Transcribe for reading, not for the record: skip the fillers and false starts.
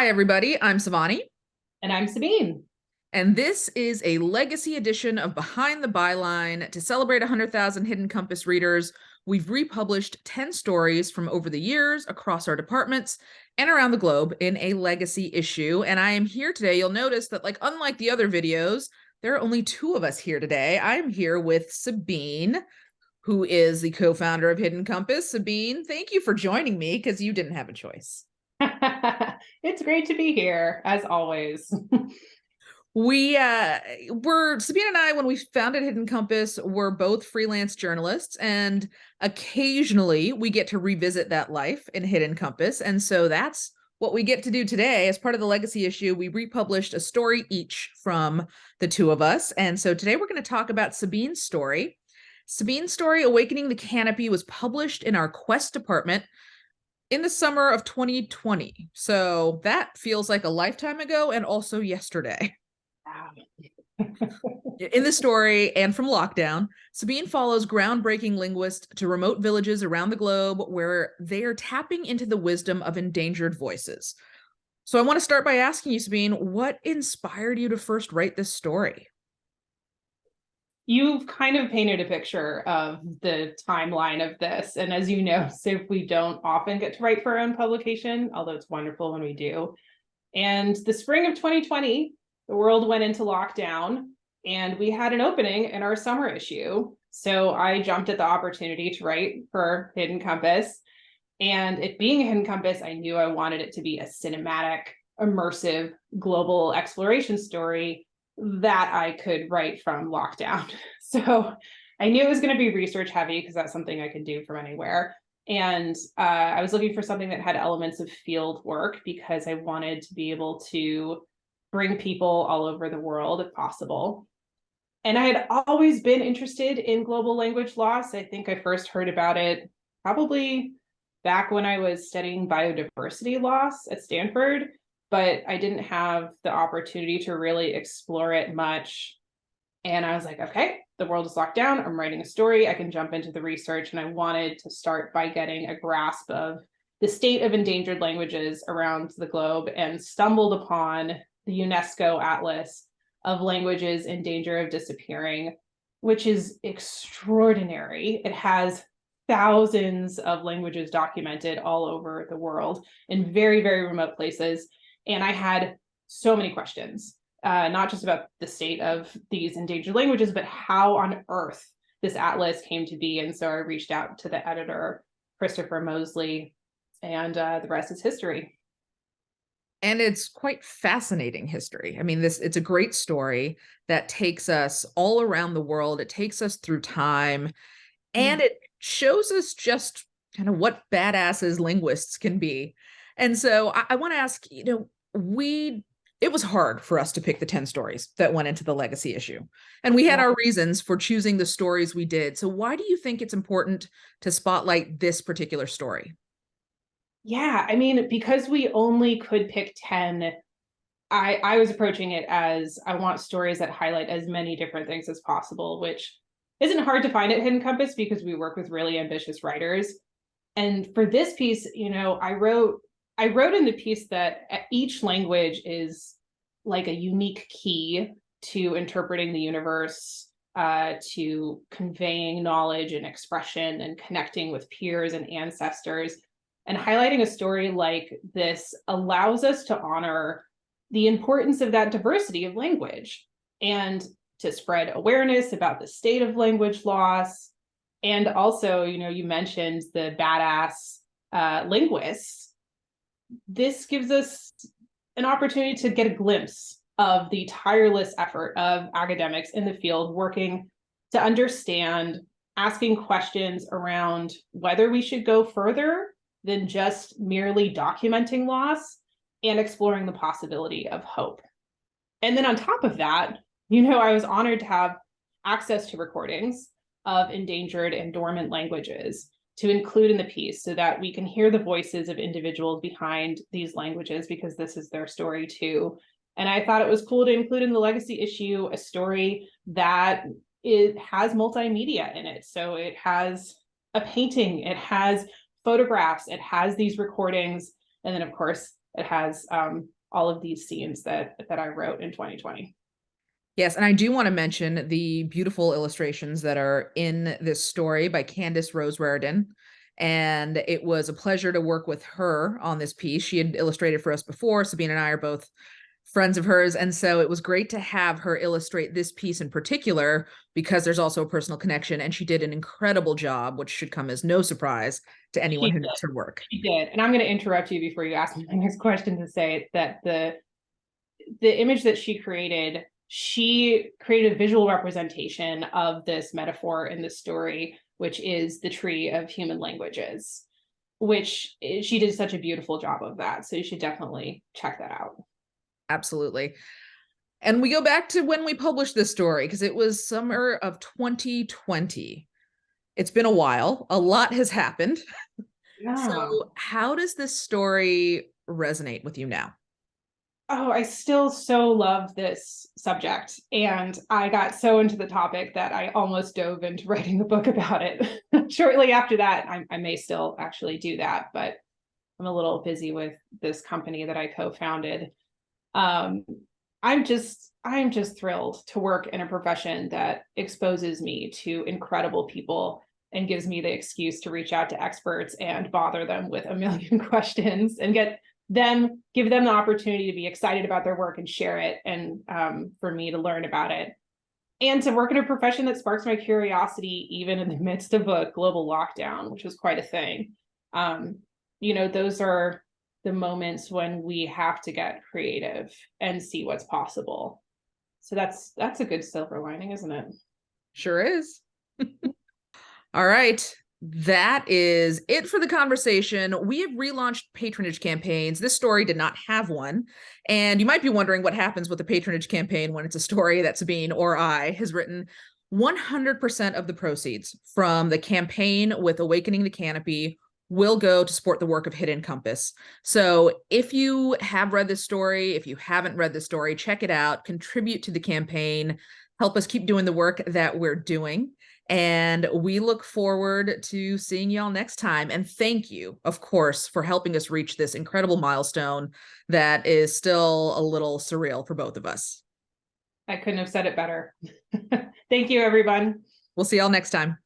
Hi, everybody. I'm Sivani, And I'm Sabine. and this is a legacy edition of Behind the Byline. To celebrate 100,000 Hidden Compass readers, we've republished 10 stories from over the years across our departments and around the globe in a legacy issue. And I am here today. You'll notice that, unlike the other videos, there are only two of us here today. I'm here with Sabine, who is the co-founder of Hidden Compass. Sabine, thank you for joining me because you didn't have a choice. It's great to be here, as always. We were Sabine and I, when we founded Hidden Compass, were both freelance journalists, and occasionally we get to revisit that life in Hidden Compass. And so that's what we get to do today. As part of the legacy issue, we republished a story each from the two of us. And so today we're going to talk about Sabine's story. Sabine's story, Awakening the Canopy, was published in our Quest department in the summer of 2020. So that feels like a lifetime ago and also yesterday. In the story, and from lockdown, Sabine follows groundbreaking linguists to remote villages around the globe where they are tapping into the wisdom of endangered voices. So I want to start by asking you, Sabine, what inspired you to first write this story? You've kind of painted a picture of the timeline of this. And as you know, Siv, we don't often get to write for our own publication, although it's wonderful when we do. And the spring of 2020, the world went into lockdown and we had an opening in our summer issue. So I jumped at the opportunity to write for Hidden Compass. And it being a Hidden Compass, I knew I wanted it to be a cinematic, immersive, global exploration story that I could write from lockdown. So I knew it was going to be research heavy because that's something I could do from anywhere. And I was looking for something that had elements of field work because I wanted to be able to bring people all over the world if possible. And I had always been interested in global language loss. I think I first heard about it probably back when I was studying biodiversity loss at Stanford, but I didn't have the opportunity to really explore it much. And I was like, okay, the world is locked down. I'm writing a story. I can jump into the research. And I wanted to start by getting a grasp of the state of endangered languages around the globe, and stumbled upon the UNESCO Atlas of Languages in Danger of Disappearing, which is extraordinary. It has thousands of languages documented all over the world in very, very remote places. And I had so many questions, not just about the state of these endangered languages, but how on earth this atlas came to be. And so I reached out to the editor, Christopher Mosley, and the rest is history. And it's quite fascinating history. I mean, it's a great story that takes us all around the world. It takes us through time, and it shows us just kind of what badasses linguists can be. And so I want to ask, it was hard for us to pick the 10 stories that went into the legacy issue. And we had our reasons for choosing the stories we did. So why do you think it's important to spotlight this particular story? Yeah, I mean, because we only could pick 10, I was approaching it as I want stories that highlight as many different things as possible, which isn't hard to find at Hidden Compass because we work with really ambitious writers. And for this piece, I wrote in the piece that each language is like a unique key to interpreting the universe, to conveying knowledge and expression and connecting with peers and ancestors. And highlighting a story like this allows us to honor the importance of that diversity of language and to spread awareness about the state of language loss. And also, you mentioned the badass linguists. This gives us an opportunity to get a glimpse of the tireless effort of academics in the field working to understand, asking questions around whether we should go further than just merely documenting loss, and exploring the possibility of hope. And then on top of that, I was honored to have access to recordings of endangered and dormant languages to include in the piece so that we can hear the voices of individuals behind these languages, because this is their story too. And I thought it was cool to include in the legacy issue a story that it has multimedia in it. So it has a painting, it has photographs, it has these recordings, and then of course it has all of these scenes that I wrote in 2020. Yes, and I do want to mention the beautiful illustrations that are in this story by Candace Rose Raridan. And it was a pleasure to work with her on this piece. She had illustrated for us before. Sabine and I are both friends of hers. And so it was great to have her illustrate this piece in particular, because there's also a personal connection. And she did an incredible job, which should come as no surprise to anyone who knows her work. She did. And I'm going to interrupt you before you ask me my next question to say that the image that she created a visual representation of this metaphor in the story, which is the tree of human languages, which she did such a beautiful job of that. So you should definitely check that out. Absolutely. And we go back to when we published this story, because it was summer of 2020. It's been a while. A lot has happened. Yeah. So how does this story resonate with you now? Oh, I still so love this subject. And I got so into the topic that I almost dove into writing a book about it. Shortly after that, I may still actually do that, but I'm a little busy with this company that I co-founded. I'm just thrilled to work in a profession that exposes me to incredible people and gives me the excuse to reach out to experts and bother them with a million questions and give them the opportunity to be excited about their work and share it, and for me to learn about it, and to work in a profession that sparks my curiosity even in the midst of a global lockdown, which was quite a thing. Those are the moments when we have to get creative and see what's possible. So that's a good silver lining, isn't it? Sure is. All right. That is it for the conversation. We have relaunched patronage campaigns. This story did not have one. And you might be wondering what happens with a patronage campaign when it's a story that Sabine or I has written. 100% of the proceeds from the campaign with Awakening the Canopy will go to support the work of Hidden Compass. So if you have read this story, if you haven't read this story, check it out, contribute to the campaign, help us keep doing the work that we're doing. And we look forward to seeing y'all next time. And thank you, of course, for helping us reach this incredible milestone that is still a little surreal for both of us. I couldn't have said it better. Thank you, everyone. We'll see y'all next time.